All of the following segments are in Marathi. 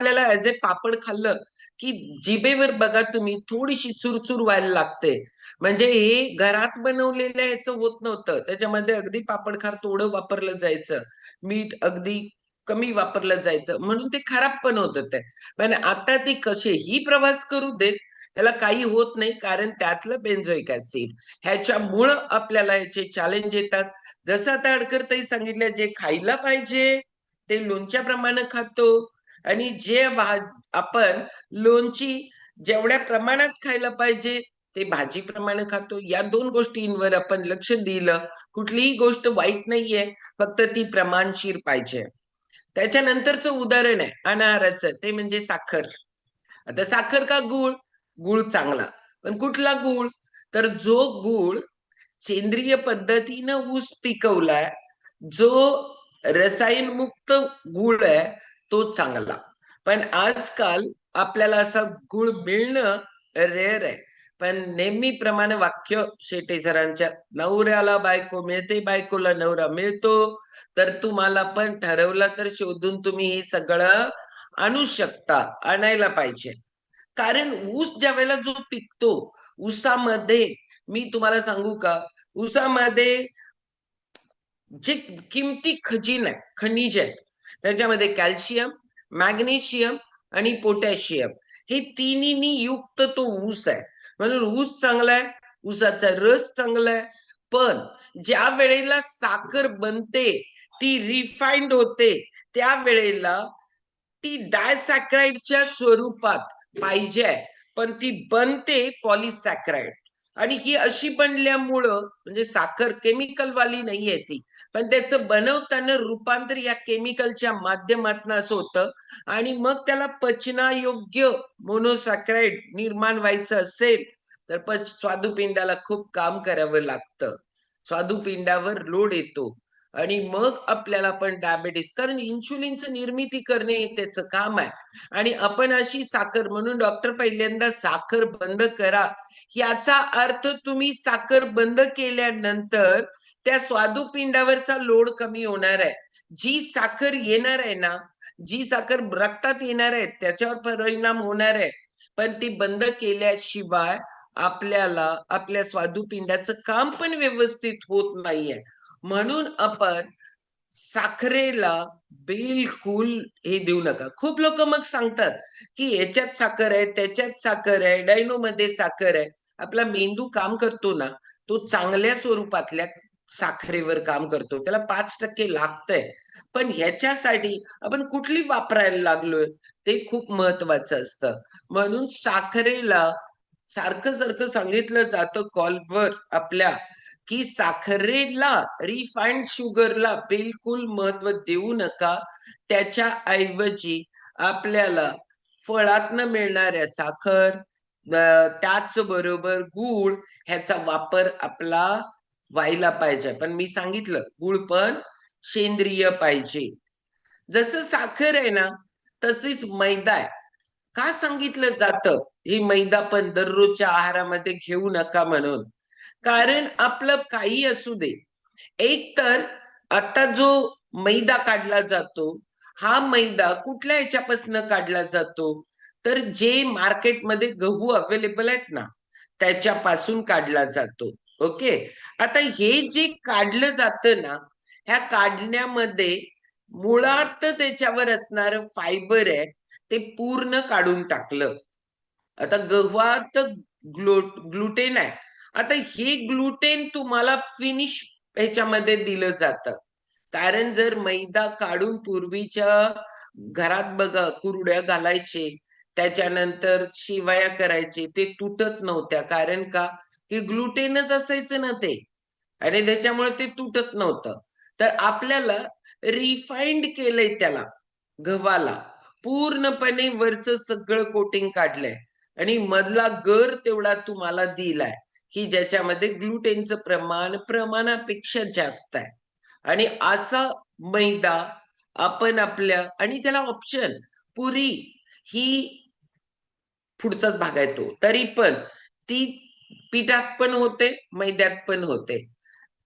आपल्याला ऍज ए पापड खाल्लं की जिभेवर बघा तुम्ही थोडीशी चुरचूर व्हायला लागते. म्हणजे हे घरात बनवलेलं ह्याचं होत नव्हतं. त्याच्यामध्ये अगदी पापड खार थोडं वापरलं जायचं, मीठ अगदी कमी वापरलं जायचं, म्हणून ते खराब पण होत होते. पण आता ते कसेही प्रवास करू देत, त्याला काही होत नाही, कारण त्यातलं बेन्झोइक ऍसिड ह्याच्यामुळं आपल्याला याचे चॅलेंज येतात. जसं आता अडकरताई सांगितलं, जे खायला पाहिजे ते लोणच्या प्रमाणे खातो, आणि आपण लोणची जेवढ्या प्रमाणात खायला पाहिजे ते भाजीप्रमाणे खातो. या दोन गोष्टींवर आपण लक्ष दिलं, कुठलीही गोष्ट वाईट नाहीये, फक्त ती प्रमाणशीर पाहिजे. त्याच्यानंतरचं उदाहरण आहे अनाहाराचं, ते म्हणजे साखर. आता साखर का गुळ? गुळ चांगला, पण कुठला गुळ? तर जो गुळ सेंद्रिय पद्धतीनं ऊस पिकवलाय, जो रसायनमुक्त गुळ आहे, तो चांगला. पण आजकाल आपल्याला असा गुळ मिळणं रेअर आहे. पण नेहमीप्रमाणे वाक्य शेटे सरांच्या, नवऱ्याला बायको मिळते, बायकोला नवरा मिळतो. तर तुम्हाला पण ठरवलं तर शोधून तुम्ही हे सगळं आणू शकता, आणायला पाहिजे. कारण ऊस ज्या वेळेला जो पिकतो, ऊसामध्ये मी तुम्हाला सांगू का, ऊसामध्ये जे किमती खनिज आहेत, त्याच्यामध्ये कॅल्शियम, मॅग्नेशियम आणि पोटॅशियम, हे तिन्ही युक्त तो ऊस आहे. म्हणून ऊस चांगला आहे, ऊसाचा रस चांगला आहे. पण ज्या वेळेला साखर बनते, ती रिफाईंड होते, त्या वेळेला ती डायसॅक्राइडच्या स्वरूपात पाहिजे, पण ती बनते पॉलिसॅक्राइड. आणि ही अशी बनल्यामुळं, म्हणजे साखर केमिकल वाली नाहीये ती, पण त्याचं बनवताना रूपांतर या केमिकलच्या माध्यमातून असं होतं. आणि मग त्याला पचनायोग्य मोनोसॅक्राइड निर्माण व्हायचं असेल तर स्वादुपिंडाला खूप काम करावं लागतं, स्वादुपिंडावर लोड येतो, आणि मग आपल्याला पण डायबेटीस, कारण इन्शुलिनचं निर्मिती करणे हे त्याचं काम आहे. आणि आपण अशी साखर, म्हणून डॉक्टर पहिल्यांदा साखर बंद करा, याचा अर्थ तुम्ही साखर बंद केल्यानंतर त्या स्वादुपिंडावरचा लोड कमी होणार आहे. जी साखर येणार आहे ना, जी साखर रक्तात येणार आहे, त्याच्यावर परिणाम होणार आहे. पण ती बंद केल्याशिवाय आपल्याला आपल्या स्वादुपिंडाचं काम पण व्यवस्थित होत नाहीये. म्हणून आपण साखरेला बिलकुल हे देऊ नका. खूप लोक मग सांगतात की याच्यात साखर आहे, त्याच्यात साखर आहे, डायनो मध्ये साखर आहे. आपला मेंदू काम करतो ना, तो चांगल्या स्वरूपातल्या साखरेवर काम करतो, त्याला 5% लागतंय. पण ह्याच्यासाठी आपण कुठली वापरायला लागलोय ते खूप महत्वाचं असतं. म्हणून साखरेला सारखं सारखं सांगितलं जातं कॉलवर आपल्या, की साखरेला, रिफाईंड शुगरला बिलकुल महत्व देऊ नका. त्याच्या ऐवजी आपल्याला फळातनं मिळणाऱ्या साखर, त्याच बरोबर गुळ, ह्याचा वापर आपला व्हायला पाहिजे. पण मी सांगितलं, गुळ पण सेंद्रिय पाहिजे. जसं साखर आहे ना, तशीच मैदा आहे. का सांगितलं जातं ही मैदा पण दररोजच्या आहारामध्ये घेऊ नका म्हणून? कारण आपलं काही असू दे, एक तर आता जो मैदा काढला जातो, हा मैदा कुठल्या ह्याच्यापासून काढला जातो? तर जे मार्केटमध्ये गहू अवेलेबल आहेत ना, त्याच्यापासून काढला जातो. ओके. आता हे जे काढलं जातं ना, ह्या काढण्यामध्ये मुळात त्याच्यावर असणारं फायबर आहे, ते पूर्ण काढून टाकलं. आता गव्हात ग्लुटेन आहे. आता हे ग्लुटेन तुम्हाला फिनिश ह्याच्यामध्ये दिलं जातं. कारण जर मैदा काढून पूर्वीच्या घरात बघा कुरड्या घालायचे, त्याच्यानंतर शिवाया करायचे, ते तुटत नव्हत्या. कारण का? की ग्लुटेनच असायचं ना ते, आणि त्याच्यामुळे ते तुटत नव्हतं. तर आपल्याला रिफाईंड केलंय त्याला, गव्हाला पूर्णपणे वरचं सगळं कोटिंग काढलंय, आणि मधला गर तेवढा तुम्हाला दिलाय, की ज्याच्यामध्ये ग्लुटेनचं प्रमाण प्रमाणापेक्षा जास्त आहे. आणि असा मैदा आपण आपल्या, आणि त्याला ऑप्शन, पुरी ही पुढचाच भाग आहे तो, तरी पण ती पिठात पण होते, मैद्यात पण होते.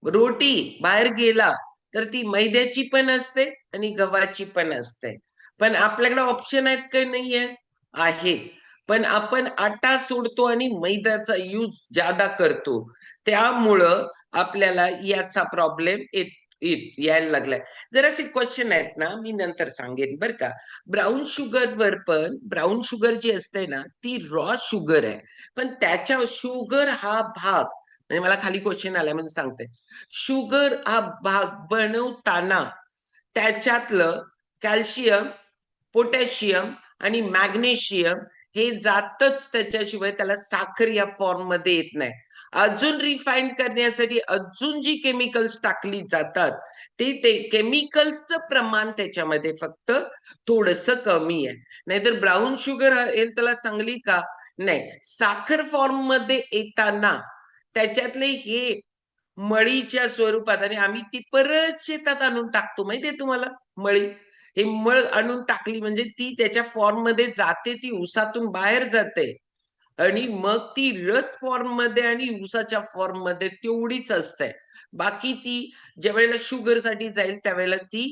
रोटी बाहेर गेला तर ती मैद्याची पण असते आणि गव्हाची पण असते. पण आपल्याकडे ऑप्शन आहेत काही नाहीये, आहेत. पण आपण आटा सोडतो आणि मैद्याचा यूज जादा करतो, त्यामुळं आपल्याला याचा प्रॉब्लेम यायला लागलाय. जरासे क्वेश्चन आहेत ना, मी नंतर सांगेन बरं का. ब्राऊन शुगरवर पण, ब्राऊन शुगर जी असते ना ती रॉ शुगर आहे, पण त्याच्या शुगर हा भाग, म्हणजे मला खाली क्वेश्चन आलाय म्हणून सांगते, शुगर हा भाग बनवताना त्याच्यातलं कॅल्शियम, पोटॅशियम आणि मॅग्नेशियम हे जातच, त्याच्याशिवाय त्याला साखर या फॉर्म मध्ये येत नाही. अजून रिफाईन करण्यासाठी अजून जी केमिकल्स टाकली जातात, ते केमिकल्सचं प्रमाण त्याच्यामध्ये फक्त थोडस कमी आहे. नाहीतर ब्राऊन शुगर हेल्थला चांगली का नाही, साखर फॉर्म मध्ये येताना त्याच्यातले हे मळीच्या स्वरूपात, आणि आम्ही ती परत शेतात आणून टाकतो माहितीये तुम्हाला, मळी. हे मळ आणून टाकली म्हणजे ती त्याच्या फॉर्म मध्ये जाते, ती ऊसातून बाहेर जाते आणि मग ती रस फॉर्म मध्ये आणि ऊसाच्या फॉर्म मध्ये तेवढीच असते. बाकी ती ज्या वेळेला शुगर साठी जाईल त्यावेळेला ती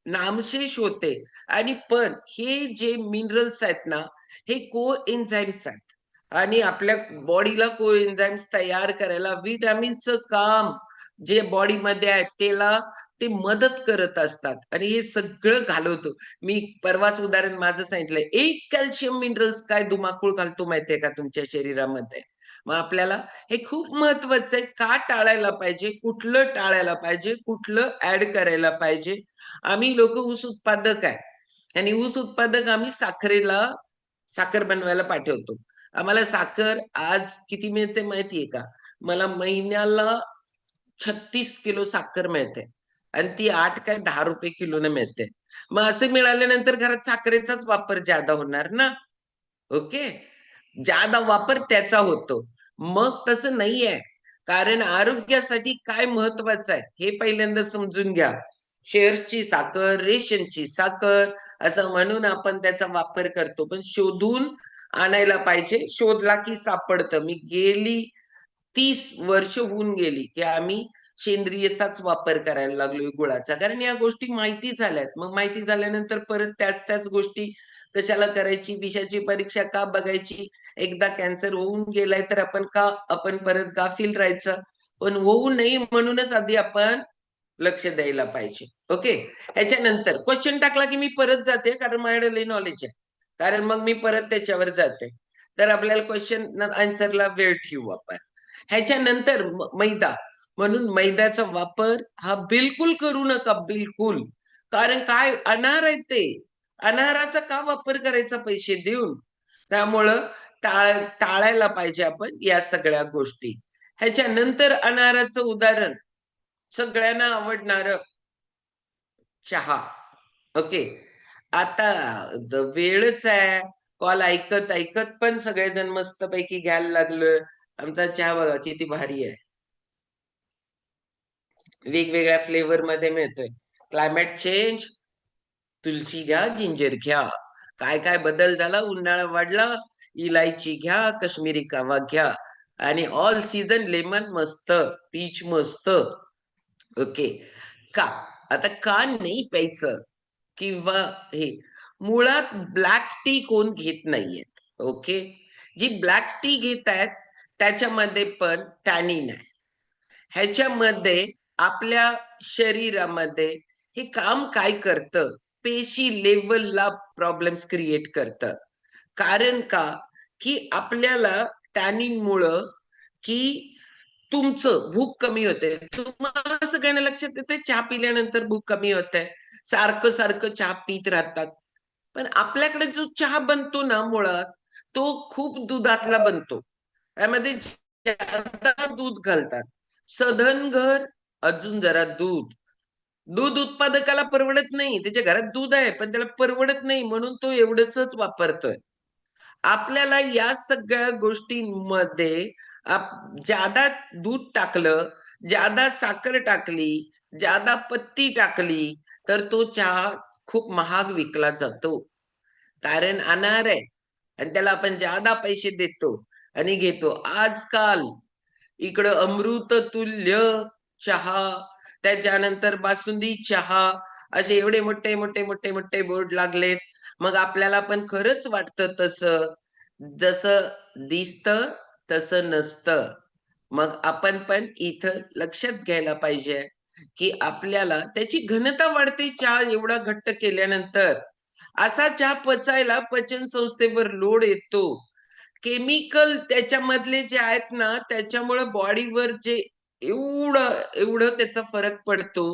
नामशेष होते. आणि पण हे जे मिनरल्स आहेत ना, हे को एन्झाईम्स आहेत, आणि आपल्या बॉडीला को एन्झाईम्स तयार करायला विटामिनचं काम जे बॉडीमध्ये आहे त्याला ते मदत करत असतात, आणि हे सगळं घालवतो. मी परवाच उदाहरण माझं सांगितलंय, एक कॅल्शियम मिनरल्स काय धुमाकूळ घालतो माहितीये का तुमच्या शरीरामध्ये. मग आपल्याला हे खूप महत्वाचं आहे, का टाळायला पाहिजे, कुठलं टाळायला पाहिजे, कुठलं ऍड करायला पाहिजे. आम्ही लोक ऊस उत्पादक आहे, आणि ऊस उत्पादक आम्ही साखर बनवायला पाठवतो. आम्हाला साखर आज किती मिळते माहितीये का? मला महिन्याला 36 किलो साखर मिळते, आणि ती 8 काय 10 रुपये किलोने मिळते. मग असे मिळाल्यानंतर घरात साखरेचाच वापर जादा होणार ना. ओके, जादा वापर त्याचा होतो. मग तसं नाहीये, कारण आरोग्यासाठी काय महत्वाचं आहे हे पहिल्यांदा समजून घ्या. शेअर्सची साखर, रेशनची साखर असं म्हणून आपण त्याचा वापर करतो, पण शोधून आणायला पाहिजे. शोधला की सापडतं. मी गेली 30 वर्ष होऊन गेली की आम्ही सेंद्रियचाच वापर करायला लागलोय गुळाचा, कारण या गोष्टी माहिती झाल्यात. मग माहिती झाल्यानंतर परत त्याच त्याच गोष्टी कशाला करायची, विषाची परीक्षा का बघायची. एकदा कॅन्सर होऊन गेलाय तर आपण परत गाफील राहायचं. पण होऊ नये म्हणूनच आधी आपण लक्ष द्यायला पाहिजे. ओके, ह्याच्यानंतर क्वेश्चन टाकला की मी परत जाते, कारण माझ्याकडे लई नॉलेज आहे, कारण मग मी परत त्याच्यावर जाते. तर आपल्याला क्वेश्चन आन्सरला वेळ ठेवू आपण. ह्याच्यानंतर मैदा, म्हणून मैद्याचा वापर हा बिलकुल करू नका, बिलकुल. कारण काय, अनार आहे ते, अनाराचा का वापर करायचा पैसे देऊन. त्यामुळं टाळायला पाहिजे आपण या सगळ्या गोष्टी. ह्याच्यानंतर अनाराचं उदाहरण, सगळ्यांना आवडणार चहा. ओके, आता वेळच आहे, कॉल ऐकत ऐकत पण सगळेजण मस्तपैकी घ्यायला लागलोय. आमचा चहा बघा किती भारी आहे, वेगवेगळ्या फ्लेवर मध्ये मिळतोय. क्लायमेट चेंज, तुलसी घ्या, जिंजर घ्या, काय काय बदल झाला, उन्हाळा वाढला, इलायची घ्या, काश्मीरी कावा घ्या, आणि ऑल सीझन लेमन मस्त, पीच मस्त. ओके, का आता का नाही प्यायचं किंवा हे, मुळात ब्लॅक टी कोण घेत नाहीयेत. ओके, जी ब्लॅक टी घेत आहेत त्याच्यामध्ये पण टॅनिन आहे. ह्याच्यामध्ये आपल्या शरीरामध्ये हे काम काय करतं, पेशी लेवलला प्रॉब्लेम्स क्रिएट करतं. कारण का, की आपल्याला टॅनिन मुळे की तुमचं भूक कमी होते. तुम्हाला सगळ्यांना लक्षात येते चहा पिल्यानंतर भूक कमी होते, सारखं सारखं चहा पित राहतात. पण आपल्याकडे जो चहा बनतो ना मुळात, तो खूप दुधातला बनतो. त्यामध्ये जादा दूध घालतात. सधन घर, अजून जरा दूध. दूध उत्पादकाला परवडत नाही, त्याच्या घरात दूध आहे पण त्याला परवडत नाही, म्हणून तो एवढंसच वापरतोय. आपल्याला या सगळ्या गोष्टींमध्ये जादा दूध टाकलं, जादा साखर टाकली, जादा पत्ती टाकली, तर तो चहा खूप महाग विकला जातो. कारण अनार आहे, आणि त्याला आपण जादा पैसे देतो आणि घेतो. आजकाल इकडं अमृत तुल्य चहा, त्याच्यानंतर बासुंदी चहा, असे एवढे मोठे मोठे मोठे मोठे बोर्ड लागलेत. मग आपल्याला पण खरंच वाटतं तसं, जसं दिसतं तसं नसतं. मग आपण पण इथं लक्षात घ्यायला पाहिजे, की आपल्याला त्याची घनता वाढते चहा एवढा घट्ट केल्यानंतर. असा चहा पचायला पचन संस्थेवर लोड येतो. केमिकल त्याच्यामधले जे आहेत ना, त्याच्यामुळं बॉडीवर जे एवढं एवढं त्याचा फरक पडतो,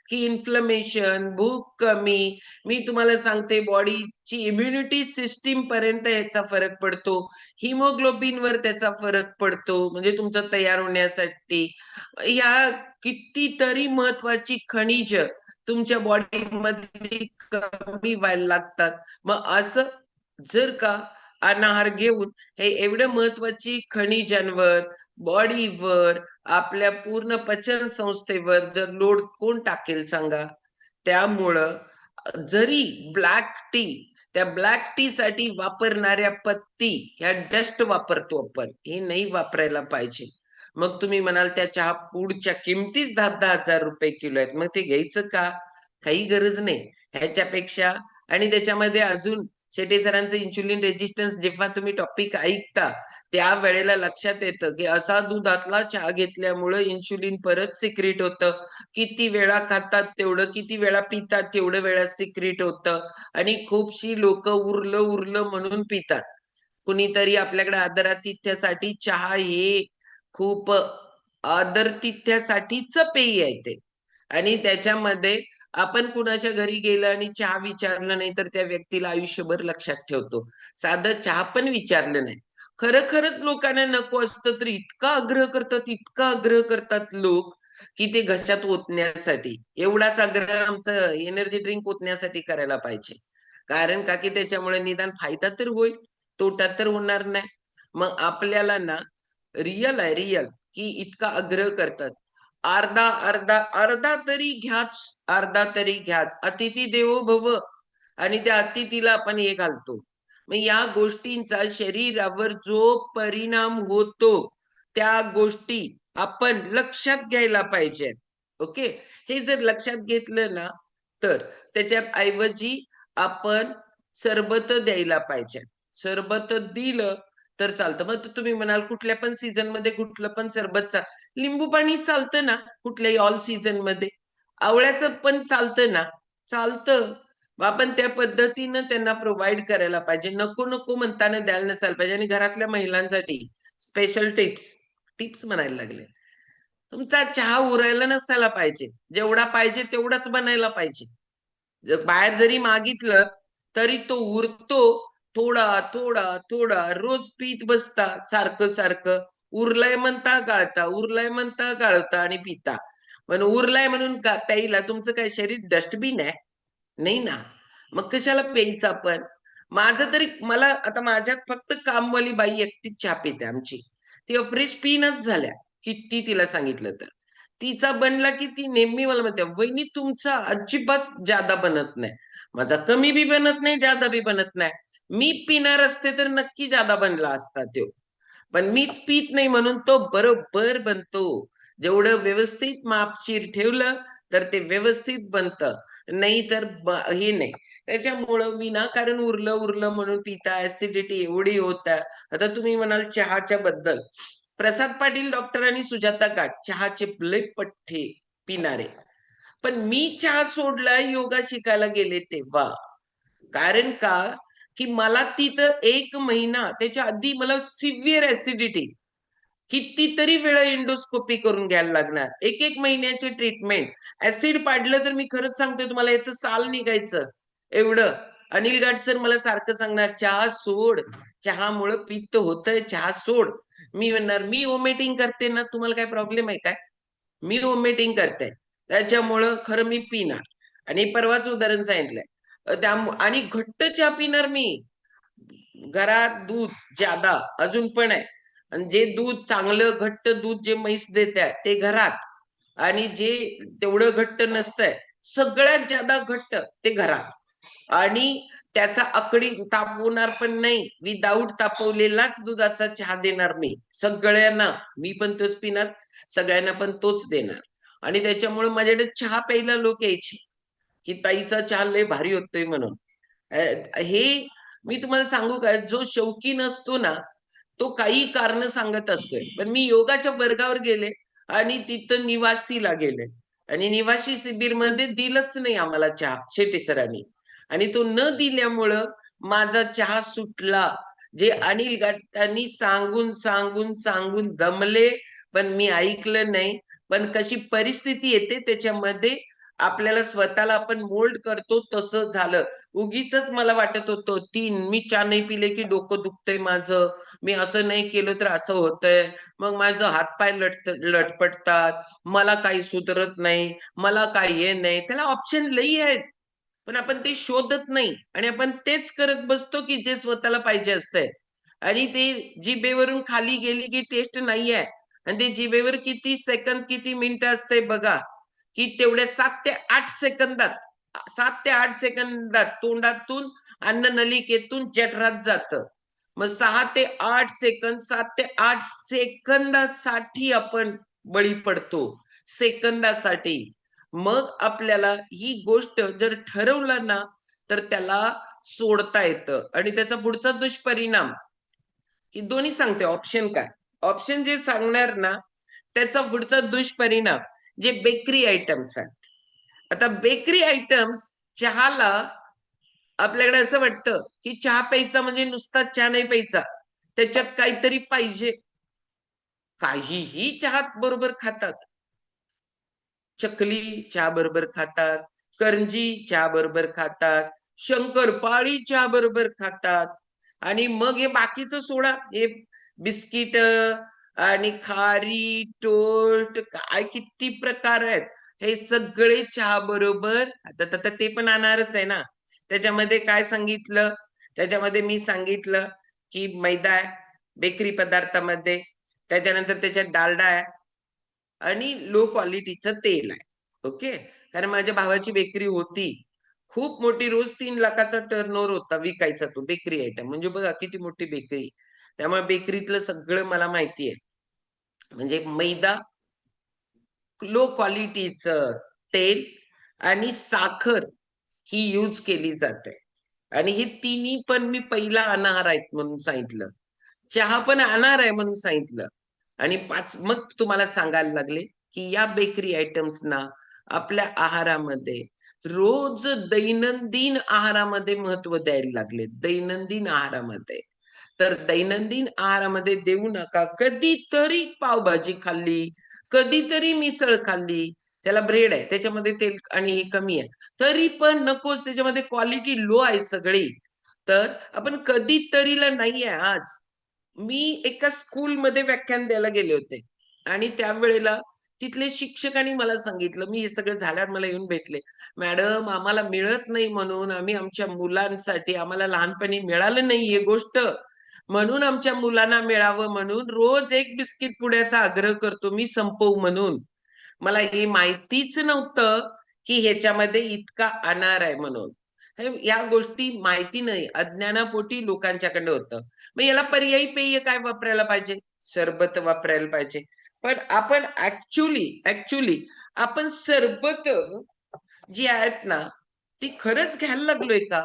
की इन्फ्लमेशन, भूक कमी. मी तुम्हाला सांगते बॉडीची इम्युनिटी सिस्टीम पर्यंत याचा फरक पडतो. हिमोग्लोबिनवर त्याचा फरक पडतो, म्हणजे तुमचं तयार होण्यासाठी. या कितीतरी महत्वाची खनिज तुमच्या बॉडीमधली कमी व्हायला लागतात. मग असं जर का अनाहार घेऊन हे एवढं महत्वाची खनिजांवर, बॉडीवर, आपल्या पूर्ण पचन संस्थेवर जर लोड कोण टाकेल सांगा? त्यामुळं जरी ब्लॅक टी, त्या ब्लॅक टी साठी वापरणाऱ्या पत्ती ह्या डस्ट वापरतो आपण, हे नाही वापरायला पाहिजे. मग तुम्ही म्हणाल त्या चहा पूडच्या किमतीच 10,000-10,000 रुपये किलो आहेत, मग ते घ्यायचं का? काही गरज नाही. ह्याच्यापेक्षा आणि त्याच्यामध्ये अजून शेटे सरांचं इन्शुलिन रेजिस्टन्स जेव्हा तुम्ही टॉपिक ऐकता त्या वेळेला लक्षात येतं, की असा दुधातला चहा घेतल्यामुळं इन्शुलिन परत सिक्रीट होतं. किती वेळा खातात तेवढं, किती वेळा पितात तेवढं वेळा सिक्रीट होतं आणि खूपशी लोक उरलं उरलं म्हणून पितात. कुणीतरी आपल्याकडे आदरातिथ्यासाठी चहा हे खूप आदरातिथ्यासाठीच पेय आहे ते. आणि त्याच्यामध्ये आपण कुणाच्या घरी गेलं आणि चहा विचारलं नाही तर त्या व्यक्तीला आयुष्यभर लक्षात ठेवतो. साधं चहा पण विचारलं नाही. खरंच लोकांना नको असतं तर इतका आग्रह करतात लोक, की ते घशात ओतण्यासाठी. एवढाच आग्रह आमचं एनर्जी ड्रिंक ओतण्यासाठी करायला पाहिजे. कारण का की त्याच्यामुळे निदान फायदा तर होईल, तोटा तर होणार नाही. मग आपल्याला ना रिअल की इतका आग्रह करतात. अर्धा, अर्धा, अर्धा तरी घ्याच, अर्धा तरी घ्याच. अतिथी देवो भव आणि त्या अतिथीला आपण हे घालतो. मग या गोष्टींचा शरीरावर जो परिणाम होतो, त्या गोष्टी आपण लक्षात घ्यायला पाहिजे. ओके. हे जर लक्षात घेतलं ना, तर त्याच्या ऐवजी आपण सरबत द्यायला पाहिजे. सरबत दिलं तर चालतं. मग तुम्ही म्हणाल कुठल्या पण सीझन मध्ये कुठलं पण सरबत लिंबू पाणी चालतं ना कुठल्याही ऑल सीझन मध्ये. आवळ्याचं पण चालतं ना, चालतं. मग आपण त्या पद्धतीनं त्यांना प्रोव्हाइड करायला पाहिजे. नको नको म्हणताना द्यायला नसायला पाहिजे. आणि घरातल्या महिलांसाठी स्पेशल टिप्स, टिप्स म्हणायला लागले. तुमचा चहा उरायला नसायला पाहिजे. जेवढा पाहिजे तेवढाच बनायला पाहिजे. जर बाहेर जरी मागितलं तरी तो उरतो थोडा थोडा थोडा रोज पीत बसता सारखं सारखं. उरलंय म्हणता गाळता, उरलंय म्हणता गाळता आणि पिता. पण उरलाय म्हणून का प्यायला तुमचं काय शरीर डस्टबिन आहे? नाही ना. मग कशाला प्यायचं आपण? माझं तरी मला आता माझ्यात फक्त कामवाली बाई एकटीच चहा पिते आमची. ती फ्रेश पीनच झाल्या. किती तिला सांगितलं तर. तिचा बनला की ती नेहमी मला म्हणते, "वहिनी तुमचा अजिबात जादा बनत नाही." माझा कमी बी बनत नाही, जादा बी बनत नाही. मी पिणार असते तर नक्की जादा बनला असता तो. पण मीच पीत नाही म्हणून तो बरोबर बनतो. जेवढं व्यवस्थित मापशीर ठेवलं तर ते व्यवस्थित बनतं. नाही तर हे नाही. त्याच्यामुळं मी ना कारण उरलं म्हणून पिता ऍसिडिटी एवढी होता. आता तुम्ही म्हणाल चहाच्या बद्दल. प्रसाद पाटील डॉक्टर आणि सुजाता काट चहाचे लय पठ्ठे पिणारे. पण मी चहा सोडला योगा शिकायला गेले तेव्हा. कारण का, की मला तिथं 1 महिना त्याच्या आधी मला सिव्हिअर ॲसिडिटी. कितीतरी वेळा एंडोस्कोपी करून घ्यायला लागणार. 1-1 महिन्याची ट्रीटमेंट. ॲसिड पाडलं तर मी खरंच सांगते तुम्हाला याचं साल निघायचं. एवढं. अनिल गाठ सर मला सारखं सांगणार, "चहा सोड. चहामुळं पित्त होतंय, चहा सोड." मी म्हणणार, "मी व्हॉमिटिंग करते ना, तुम्हाला काय प्रॉब्लेम आहे काय? मी व्हॉमिटिंग करते. त्याच्यामुळं खरं मी पिणार." आणि परवाच उदाहरण सांगितलंय. आणि घट्ट चहा पिणार मी. घरात दूध ज्यादा अजून पण आहे. आणि जे दूध चांगलं घट्ट दूध जे म्हैस देते ते घरात. आणि जे तेवढं घट्ट नसतंय, सगळ्यात ज्यादा घट्ट ते घरात. आणि त्याचा आकडी तापवणार पण नाही. विदाऊट तापवलेलाच दुधाचा चहा देणार मी सगळ्यांना. मी पण तोच पिणार, सगळ्यांना पण तोच देणार. आणि त्याच्यामुळे माझ्याकडे चहा प्यायला लोक यायचे. की ताईचा चहा लय भारी होतोय म्हणून. हे मी तुम्हाला सांगू का, जो शौकीन असतो ना, तो काही कारण सांगत असतोय. पण मी योगाच्या वर्गावर गेले आणि तिथं निवासीला गेले आणि निवासी शिबिरमध्ये दिलंच नाही आम्हाला चहा शेटे सरांनी. आणि तो न दिल्यामुळं माझा चहा सुटला. जे अनिल गटांनी सांगून सांगून सांगून दमले, पण मी ऐकलं नाही. पण कशी परिस्थिती येते त्याच्यामध्ये आपल्याला स्वतःला आपण मोल्ड करतो, तसं झालं. उगीचच मला वाटत होतं, मी चहा नाही पिले की डोकं दुखतंय माझं. मी असं नाही केलं तर असं होतंय. मग माझं हातपाय लटपटतात. मला काही सुधरत नाही. मला काही हे नाही. त्याला ऑप्शन लई आहेत. पण आपण ते शोधत नाही आणि आपण तेच करत बसतो की जे स्वतःला पाहिजे असतंय. आणि ते जिभेवरून खाली गेली की टेस्ट नाहीये. आणि ते जिभेवर किती सेकंद, किती मिनिटं असते बघा. की तेवढ्या 7 ते 8 सेकंदात 7 ते 8 सेकंदात तोंडातून अन्ननलिकेतून जठरात जातं. मग 6 ते 8 सेकंद, 7 ते 8 सेकंदासाठी आपण बळी पडतो. सेकंदासाठी. मग आपल्याला ही गोष्ट जर ठरवलं ना, तर त्याला सोडता येतं आणि त्याचा पुढचा दुष्परिणाम, की दोन्ही सांगते ऑप्शन काय. ऑप्शन जे सांगणार ना, त्याचा पुढचा दुष्परिणाम जे बेकरी आयटम्स आहेत. आता बेकरी आयटम्स चहाला आपल्याकडे असं वाटतं, की चहा प्यायचा म्हणजे नुसता चहा नाही प्यायचा. त्याच्यात काहीतरी पाहिजे. काहीही चहात बरोबर खातात. चकली चहा बरोबर खातात, करंजी चहा बरोबर खातात, शंकरपाळी चहा बरोबर खातात आणि मग हे बाकीचं सोडा, हे बिस्किट आणि खारी, टोस्ट काय किती प्रकार आहेत. हे सगळे चहा बरोबर आता ते पण आणणारच आहे ना. त्याच्यामध्ये काय सांगितलं? त्याच्यामध्ये मी सांगितलं, की मैदा आहे बेकरी पदार्थामध्ये. त्याच्यानंतर त्याच्यात डालडा आहे आणि लो क्वालिटीचं तेल आहे. ओके. कारण माझ्या भावाची बेकरी होती. खूप मोठी रोज 3 लाखाचा टर्नओव्हर होता विकायचा तो बेकरी आयटम. म्हणजे बघा किती मोठी बेकरी. त्यामुळे बेकरीतलं सगळं मला माहिती आहे. म्हणजे मैदा, लो क्वालिटीचं तेल आणि साखर ही यूज केली जाते. आणि हे तिन्ही पण मी पहिला अनाहार आहेत म्हणून सांगितलं. चहा पण अनार आहे म्हणून सांगितलं. आणि मग तुम्हाला सांगायला लागले, की या बेकरी आयटम्सना आपल्या आहारामध्ये रोज दैनंदिन आहारामध्ये महत्त्व द्यायला लागले. दैनंदिन आहारामध्ये. तर दैनंदिन आहारामध्ये देऊ नका. कधीतरी पावभाजी खाल्ली, कधीतरी मिसळ खाल्ली. त्याला ब्रेड आहे, त्याच्यामध्ये तेल आणि हे कमी आहे. तरी पण नकोच, त्याच्यामध्ये क्वालिटी लो आहे सगळी. तर आपण कधीतरीला नाहीये आज. मी एका स्कूलमध्ये व्याख्यान द्यायला गेले होते आणि त्यावेळेला तिथले शिक्षकांनी मला सांगितलं, मी हे सगळं झाल्यावर मला येऊन भेटले. "मॅडम, आम्हाला मिळत नाही म्हणून आम्ही आमच्या मुलांसाठी आम्हाला लहानपणी मिळालं नाही ही गोष्ट. म्हणून आमच्या मुलांना मिळावं म्हणून रोज एक बिस्किट पुड्याचा आग्रह करतो मी संपवू म्हणून. मला हे माहितीच नव्हतं, की ह्याच्यामध्ये इतका अनार आहे म्हणून." या गोष्टी माहिती नाही, अज्ञानापोटी लोकांच्याकडे होतं. मग याला पर्यायी पेय काय वापरायला पाहिजे? सरबत वापरायला पाहिजे. पण आपण ॲक्चुअली आपण सरबत जी आहेत ना, ती खरंच घ्यायला लागलोय का?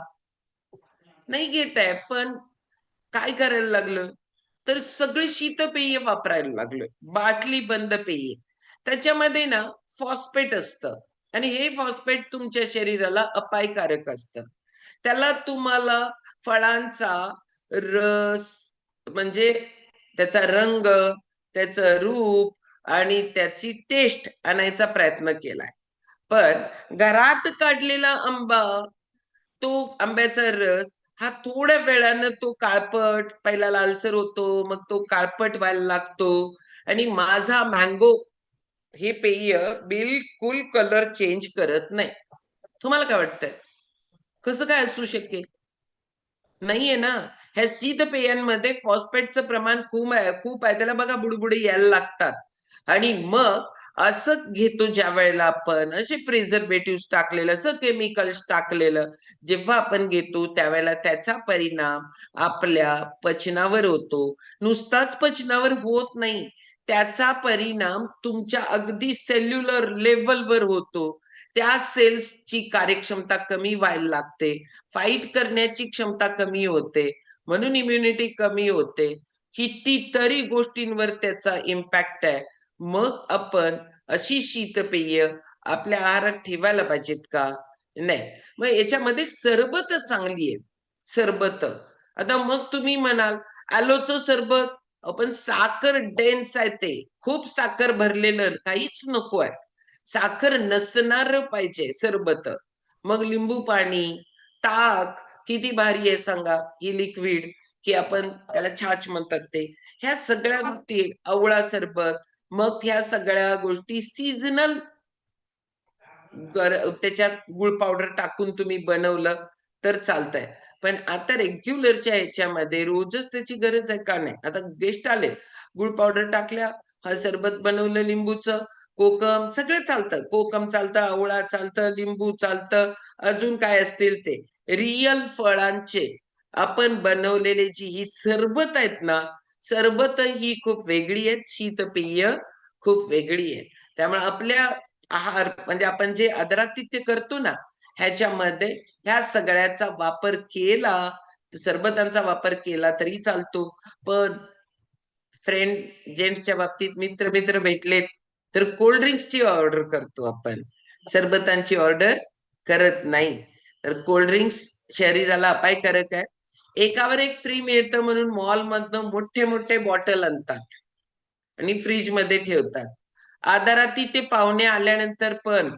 नाही घेत आहे. पण काय करायला लागलोय? तर सगळी शीतपेय वापरायला लागलोय. बाटली बंद पेय. त्याच्यामध्ये ना फॉस्फेट असतं आणि हे फॉस्फेट तुमच्या शरीराला अपायकारक असतं. त्याला तुम्हाला फळांचा रस म्हणजे त्याचा रंग, त्याचं रूप आणि त्याची टेस्ट आणायचा प्रयत्न केलाय. पण घरात काढलेला आंबा, तो आंब्याचा रस हा थोड्या वेळानं तो काळपट, पहिला लालसर होतो, मग तो काळपट व्हायला लागतो आणि माझा मँगो हे पेय बिलकुल कलर चेंज करत नाही. तुम्हाला काय वाटतंय? कसं काय असू शकेल? नाहीये ना. ह्या शीतपेयांमध्ये फॉस्फेटचं प्रमाण खूप आहे. त्याला बघा बुडबुडे यायला लागतात. आणि मग असं घेतो ज्यावेळेला आपण असे प्रिझर्व्हेटिव्हज टाकलेलं, असं केमिकल्स टाकलेलं जेव्हा आपण घेतो, त्यावेळेला त्याचा परिणाम आपल्या पचनावर होतो. नुसताच पचनावर होत नाही, त्याचा परिणाम तुमच्या अगदी सेल्युलर लेव्हलवर होतो. त्या सेल्सची कार्यक्षमता कमी व्हायला लागते, फाईट करण्याची क्षमता कमी होते, म्हणून इम्युनिटी कमी होते. कितीतरी गोष्टींवर त्याचा इम्पॅक्ट आहे. मग आपण अशी शीतपेय आपल्या आहारात ठेवायला पाहिजेत का? नाही. मग याच्यामध्ये सरबत चांगली आहे. सरबत. आता मग तुम्ही म्हणाल ॲलोचं सरबत, पण साखर डेन्स आहे ते. खूप साखर भरलेलं काहीच नको आहे. साखर नसणार पाहिजे सरबत. मग लिंबू पाणी, ताक किती भारी आहे सांगा, ही लिक्विड की आपण त्याला छाछ म्हणतात ते. ह्या सगळ्या गोष्टी, आवळा सरबत, मग ह्या सगळ्या गोष्टी सीझनल त्याच्यात गुळ पावडर टाकून तुम्ही बनवलं तर चालतंय. पण आता रेग्युलरच्या ह्याच्यामध्ये रोजच त्याची गरज आहे का नाही? आता गेस्ट आले, गुळ पावडर टाकल्या, हा सरबत बनवलं लिंबूचं, कोकम सगळं चालतं. कोकम चालतं, आवळा चालतं, लिंबू चालतं, अजून काय असतील ते. रिअल फळांचे आपण बनवलेले जी ही सरबत आहेत ना, सरबत ही खूप वेगळी आहेत, शीतपेय खूप वेगळी आहेत. त्यामुळे आपल्या आहार म्हणजे आपण जे आदरातिथ्य करतो ना, ह्याच्यामध्ये ह्या सगळ्याचा वापर केला, सरबतांचा वापर केला तरी चालतो. पण फ्रेंड जेंट्सच्या बाबतीत मित्र भेटलेत तर कोल्ड ड्रिंक्सची ऑर्डर करतो आपण, सरबतांची ऑर्डर करत नाही. तर कोल्ड ड्रिंक्स शरीराला अपायकारक आहे. एकावर एक फ्री मिळतं म्हणून मॉलमधनं मोठे मोठे बॉटल आणतात आणि फ्रीज मध्ये ठेवतात. आदाराती पाहुणे आल्यानंतर पण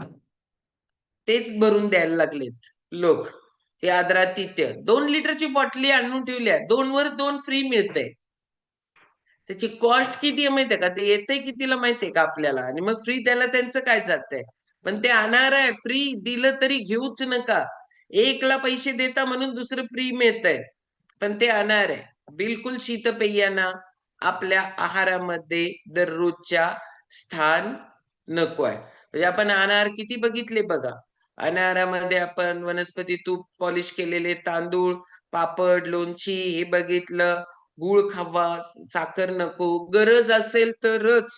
तेच भरून द्यायला लागलेत लोक. हे आदरातिथ्य 2 लिटरची बॉटली आणून ठेवल्या, 2 वर 2 फ्री मिळते. त्याची कॉस्ट किती आहे माहितीये का? ते येते कितीला माहितीये का आपल्याला? आणि मग फ्री द्यायला त्यांचं काय जातंय? पण ते आणणार आहे, फ्री दिलं तरी घेऊच नका. 1ला पैसे देता म्हणून दुसरं फ्री मिळतंय. पण ते आणणार आहे. बिलकुल शीतपेयांना आपल्या आहारामध्ये दररोजच्या स्थान नको आहे. म्हणजे आपण अनार किती बघितले बघा. अनारामध्ये आपण वनस्पती तूप, पॉलिश केलेले तांदूळ, पापड, लोणची हे बघितलं. गूळ खावा, साखर नको. गरज असेल तरच,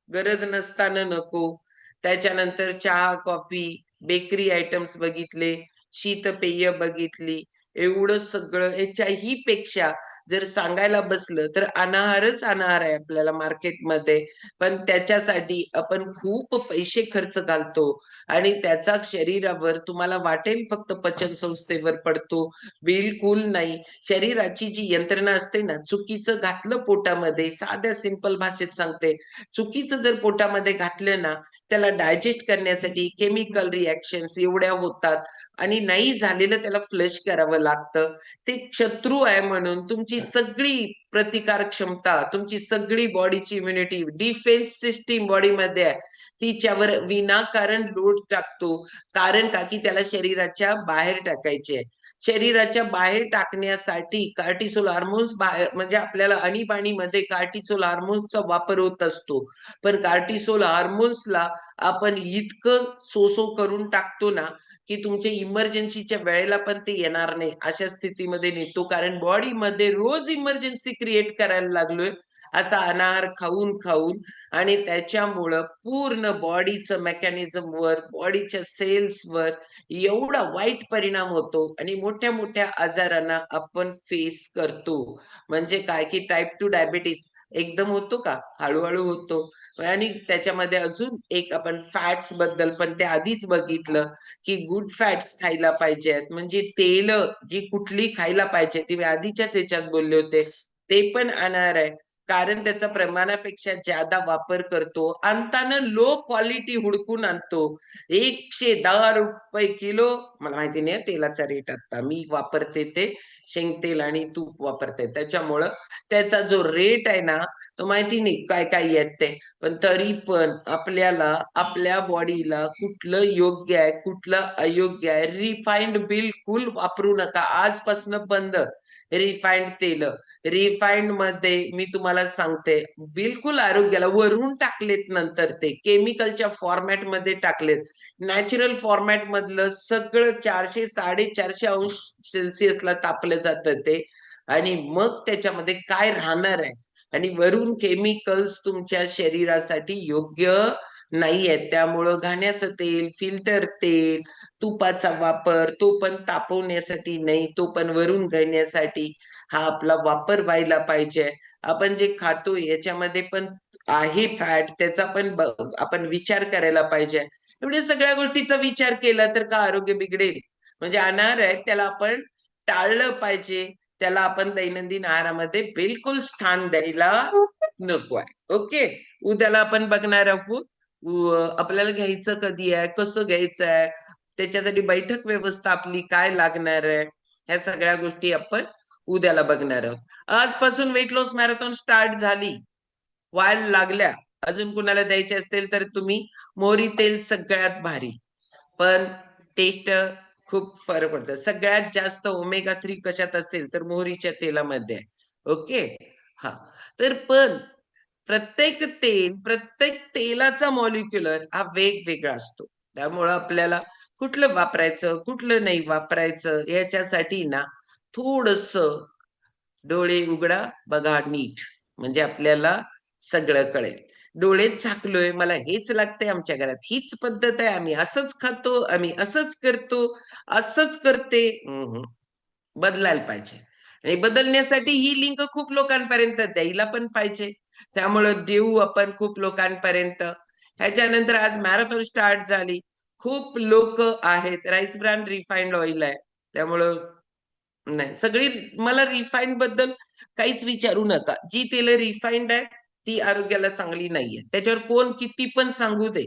गरज नसताना नको. त्याच्यानंतर चहा, कॉफी, बेकरी आयटम्स बघितले, शीतपेय बघितली. एवढं सगळं ह्याच्याही पेक्षा जर सांगायला बसलं तर अनाहारच अनाहार आहे आपल्याला मार्केटमध्ये. पण त्याच्यासाठी आपण खूप पैसे खर्च घालतो आणि त्याचा शरीरावर तुम्हाला वाटेल फक्त पचन संस्थेवर पडतो. बिलकुल नाही. शरीराची जी यंत्रणा असते ना, चुकीचं घातलं पोटामध्ये, साध्या सिंपल भाषेत सांगते, चुकीचं जर पोटामध्ये घातलं ना, त्याला डायजेस्ट करण्यासाठी केमिकल रिएक्शन्स एवढ्या होतात आणि नाही झालेलं त्याला फ्लश करावं लागतं. ते शत्रू आहे म्हणून तुमची सगळी प्रतिकार क्षमता, तुमची सगळी बॉडीची इम्युनिटी, डिफेन्स सिस्टीम बॉडीमध्ये आहे. तिच्यावर विनाकारण लोड टाकतो. कारण का की त्याला शरीराच्या बाहेर टाकायचे आहे. शरीराच्या बाहेर टाकण्यासाठी कार्टिसोल हार्मोन्स बाहेर म्हणजे आपल्याला आणीबाणीमध्ये कार्टिसोल हार्मोन्सचा वापर होत असतो. पण कार्टिसोल हार्मोन्सला आपण इतकं सो करून टाकतो ना, की तुमच्या इमर्जन्सीच्या वेळेला पण ते येणार नाही. अशा स्थितीमध्ये नेतो. कारण बॉडीमध्ये रोज इमर्जन्सी क्रिएट करायला लागलोय. असा अनाहार खाऊन आणि त्याच्यामुळं पूर्ण बॉडीचं मेकॅनिझमवर, बॉडीच्या सेल्सवर एवढा वाईट परिणाम होतो आणि मोठ्या-मोठ्या आजारांना आपण फेस करतो. म्हणजे काय, की टाइप 2 डायबिटीज एकदम होतो का? हळू होतो. आणि त्याच्यामध्ये अजून एक आपण फॅट्स बद्दल पण ते आधीच बघितलं, की गुड फॅट्स खायला पाहिजेत. म्हणजे तेलं जी कुठली खायला पाहिजे, ती मी आधीच्याच ह्याच्यात बोलले होते. ते पण आणणार आहे. कारण त्याचा प्रमाणापेक्षा जादा वापर करतो. आणताना लो क्वालिटी हुडकून आणतो. ₹110 किलो. मला माहिती नाही तेलाचा रेट आता. मी वापरते ते शेंगतेल आणि तूप वापरते. त्याच्यामुळं त्याचा जो रेट आहे ना, तो माहिती नाही काय येत ते. पण तरी पण आपल्याला आपल्या बॉडीला कुठलं योग्य आहे, कुठलं अयोग्य आहे, रिफाइंड बिलकुल वापरू नका. आजपासून बंद. रिफाइंड तेलं. रिफाइंडमध्ये मी तुम्हाला सांगते, बिलकुल आरोग्याला वरून टाकलेत नंतर ते केमिकलच्या फॉर्मॅटमध्ये टाकलेत. नॅचरल फॉर्मॅट मधलं सगळं 400 450 अंश सेल्सिअसला तापलं जातं ते आणि मग त्याच्यामध्ये काय राहणार आहे आणि वरून केमिकल्स तुमच्या शरीरासाठी योग्य नाहीयेत. त्यामुळं घाण्याचं तेल, फिल्टर तेल, तुपाचा वापर, तो पण तापवण्यासाठी नाही, तो पण वरून घेण्यासाठी हा आपला वापर व्हायला पाहिजे. आपण जे खातो याच्यामध्ये पण आहे फॅट, त्याचा पण आपण विचार करायला पाहिजे. एवढ्या सगळ्या गोष्टीचा विचार केला तर का आरोग्य बिघडेल? म्हणजे अनार आहे त्याला आपण टाळलं पाहिजे. त्याला आपण दैनंदिन आहारामध्ये बिलकुल स्थान द्यायला नको आहे. ओके. उद्याला आपण बघणार आहोत आपल्याला घ्यायचं कधी आहे, कसं घ्यायचं आहे, त्याच्यासाठी बैठक व्यवस्था आपली काय लागणार आहे, ह्या सगळ्या गोष्टी आपण उद्याला बघणार आहोत. आजपासून वेट लॉस मॅरेथॉन स्टार्ट झाली, व्हायला लागल्या. अजून कुणाला द्यायचे असतील तर तुम्ही मोहरी तेल सगळ्यात भारी, पण टेस्ट खूप फरक पडतं. सगळ्यात जास्त ओमेगा 3 कशात असेल तर मोहरीच्या तेलामध्ये आहे. ओके. हा. तर पण प्रत्येक तेलाचा मॉलिक्युलर हा वेगवेगळा असतो. त्यामुळं आपल्याला कुठलं वापरायचं, कुठलं नाही वापरायचं याच्यासाठी ना थोडस डोळे उघडा, बघा नीट. म्हणजे आपल्याला सगळं कळेल. डोळेच झाकलोय, मला हेच लागतंय, आमच्या घरात हीच पद्धत आहे, आम्ही असंच खातो, आम्ही असंच करतो, असंच करते. बदलायला पाहिजे. आणि बदलण्यासाठी ही लिंक खूप लोकांपर्यंत द्यायला पण पाहिजे. त्यामुळं देऊ आपण खूप लोकांपर्यंत. ह्याच्यानंतर आज मॅरेथॉन स्टार्ट झाली. खूप लोक आहेत. राईस ब्रॅन रिफाइंड ऑइल आहे. त्यामुळं नाही, सगळी मला रिफाइंड बद्दल काहीच विचारू नका. जी तेल रिफाइंड आहे ती आरोग्याला चांगली नाहीये. त्याच्यावर कोण किती पण सांगू दे,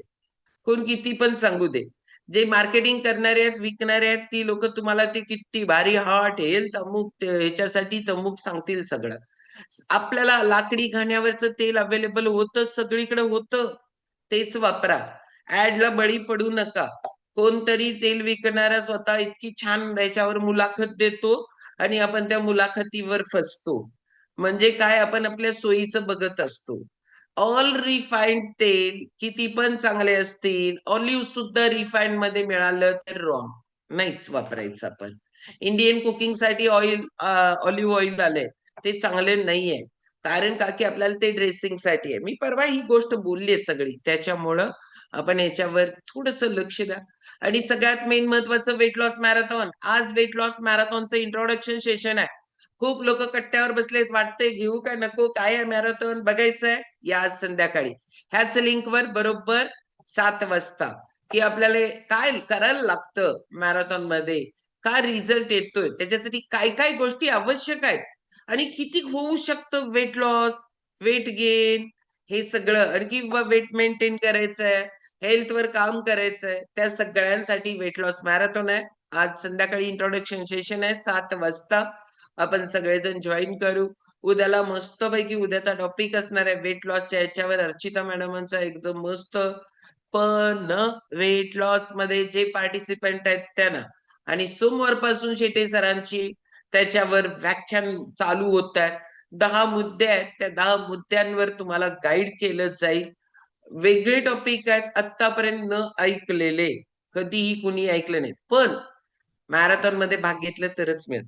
कोण किती पण सांगू दे. जे मार्केटिंग करणारे आहेत, विकणारे आहेत, ती लोक तुम्हाला ते किती भारी हार्ट हेल्थ अमुक ह्याच्यासाठी तमुक सांगतील सगळं. आपल्याला लाकडी घाण्यावरचं तेल अवेलेबल होतं, सगळीकडे होतं, तेच वापरा. ऍडला बळी पडू नका. कोणतरी तेल विकणारा स्वतः इतकी छान त्याच्यावर मुलाखत देतो आणि आपण त्या मुलाखतीवर फसतो. म्हणजे काय, आपण आपल्या सोयीचं बघत असतो. ऑल रिफाइंड तेल किती पण चांगले असतील, ऑलिव्ह सुद्धा रिफाइंड मध्ये मिळालं तर रॉंग, नाहीच वापरायचं आपण. इंडियन कुकिंग साठी ऑलिव्ह ऑइल आलंय, ते चांगले नाहीये. कारण का की आपल्याला ते ड्रेसिंग साठी आहे. मी परवा ही गोष्ट बोलली सगळी, त्याच्यामुळं आपण याच्यावर थोडस लक्ष द्या. आणि सगळ्यात मेन महत्वाचं, वेट लॉस मॅरेथॉन. आज वेट लॉस मॅरेथॉनचं इंट्रोडक्शन सेशन आहे. खूप लोक कट्ट्यावर बसलेत, वाटते घेऊ का नको, काय आहे मॅरेथॉन बघायचंय, या आज संध्याकाळी ह्याच लिंकवर बरोबर 7 वाजता, की आपल्याला काय करायला लागतं मॅरेथॉन मध्ये, काय रिझल्ट येतोय, त्याच्यासाठी काय काय गोष्टी आवश्यक आहेत आणि किती होऊ शकतं वेट लॉस, वेट गेन, हे सगळं, आणखी वेट मेंटेन करायचंय, हेल्थवर काम करायचंय, त्या सगळ्यांसाठी वेट लॉस मॅरेथॉन आहे. आज संध्याकाळी इंट्रोडक्शन सेशन आहे 7 वाजता. आपण सगळेजण जॉईन करू. उद्याला मस्तपैकी उद्याचा टॉपिक असणार आहे वेट लॉसच्या याच्यावर अर्चिता मॅडमांचा एकदम मस्त. पण वेट लॉस मध्ये जे पार्टिसिपंट आहेत त्यांना, आणि सोमवारपासून शेटे सरांची त्याच्यावर व्याख्यान चालू होत आहेत. 10 मुद्दे आहेत, त्या 10 मुद्द्यांवर तुम्हाला गाईड केलं जाईल. वेगळे टॉपिक आहेत, आतापर्यंत न ऐकलेले, कधीही कुणी ऐकलं नाही, पण मॅरेथॉन मध्ये भाग घेतलं तरच मिळतं.